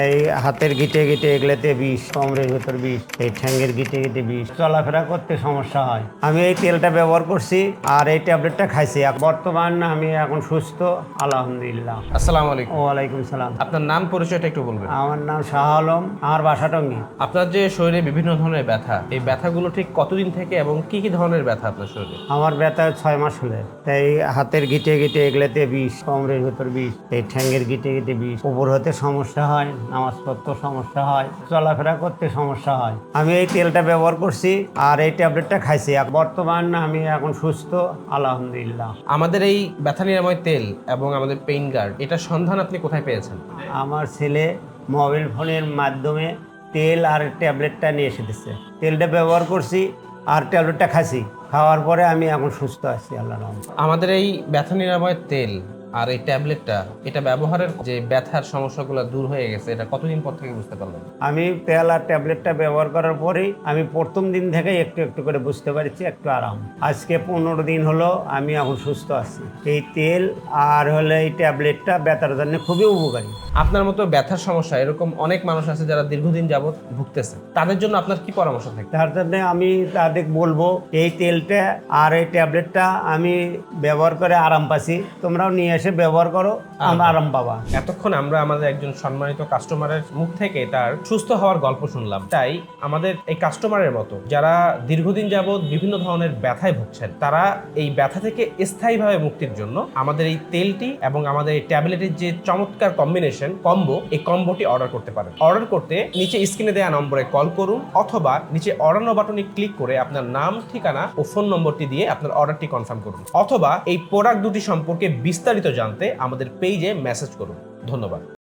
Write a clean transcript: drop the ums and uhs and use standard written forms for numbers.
এই হাতের গিটে গিটে এগুলোতে বিষ, কোমরের ভেতর বিষ, এই ঠ্যাঙ্গের গিটে গিটে বিষ, চলাফেরা করতে সমস্যা হয়। আমি এই তেলটা ব্যবহার করছি আর এই ট্যাবলেটটা খাইছি। বর্তমান আমি এখন সুস্থ, আলহামদুলিল্লাহ। আসসালামু আলাইকুম। ওয়ালাইকুম সালাম। আপনার নাম পরিচয়টা একটু বলবেন। আমার নাম শাহ আলম, আমার বাসা টঙ্গী। আপনার যে শরীরে বিভিন্ন ধরনের ব্যথা, এই ব্যথাগুলো ঠিক কতদিন থেকে এবং কি কি ধরনের ব্যথা আপনার শরীরে? আমার ব্যথা 6 মাস হলে। তাই হাতের গিটে গিটে এগুলোতে বিষ, কোমরের ভেতর বিষ, এই ঠ্যাঙ্গের গিটে গিটে বিষ, উপর হতে সমস্যা হয়, নামাজ পড়তে সমস্যা হয়, চলাফেরা করতে সমস্যা হয়। আমি এই তেলটা ব্যবহার করছি আর এই ট্যাবলেটটা খাইছি। বর্তমান আমি এখন সুস্থ, আলহামদুলিল্লাহ। আমাদের এই ব্যথা নিরাময় তেল এবং আমাদের পেইন গার্ড, এটার সন্ধান আপনি কোথায় পেয়েছেন? আমার ছেলে মোবাইল ফোনের মাধ্যমে তেল আর ট্যাবলেটটা নিয়ে এসে দিচ্ছে। তেলটা ব্যবহার করছি আর ট্যাবলেটটা খাইছি। খাওয়ার পরে আমি এখন সুস্থ আছি, আল্লাহর রহমতে। আমাদের এই ব্যথা নিরাময় তেল আর এই ট্যাবলেটটা, এটা ব্যবহারের যে ব্যথার সমস্যাগুলো দূর হয়ে গেছে, এটা কতদিন পর থেকে বুঝতে পারলেন? আমি তেল আর ট্যাবলেটটা ব্যবহার করার পরেই আমি প্রথম দিন থেকে একটু একটু করে বুঝতে পারছি একটু আরাম। আজকে 15 দিন হলো আমি এখন সুস্থ আছি। এই তেল আর হলে এই ট্যাবলেটটা ব্যথার জন্য খুবই উপকারী। আপনার মতো ব্যথার সমস্যা এরকম অনেক মানুষ আছে যারা দীর্ঘদিন যাবত ভুগতেছে, তাদের জন্য আপনার কি পরামর্শ থাকে? তার জন্য আমি তাদের বলবো এই তেলটা আর এই ট্যাবলেটটা আমি ব্যবহার করে আরাম পাচ্ছি। তোমরাও নিয়ে এসে ব্যবহার করো, আমরা আরাম পাবা। এতক্ষণ আমরা আমাদের একজন সম্মানিত কাস্টমারের মুখ থেকে তার সুস্থ হওয়ার গল্প শুনলাম। তাই আমাদের এই কাস্টমারের মতো যারা দীর্ঘদিন যাবত বিভিন্ন ধরনের ব্যথায় ভুগছেন, তারা এই ব্যথা থেকে স্থায়ীভাবে মুক্তির জন্য আমাদের এই তেলটি এবং আমাদের এই ট্যাবলেটের যে চমৎকার কম্বিনেশন কম্বো, এই কম্বোটি অর্ডার করতে পারেন। অর্ডার করতে নিচে স্ক্রিনে দেওয়া নম্বরে কল করুন অথবা নিচে অর্ডার নাও বাটনে ক্লিক করে আপনার নাম, ঠিকানা ও ফোন নম্বরটি দিয়ে আপনার অর্ডারটি কনফার্ম করুন, অথবা এই প্রোডাক্ট দুটি সম্পর্কে বিস্তারিত জানতে আমাদের পেজে মেসেজ করুন। ধন্যবাদ।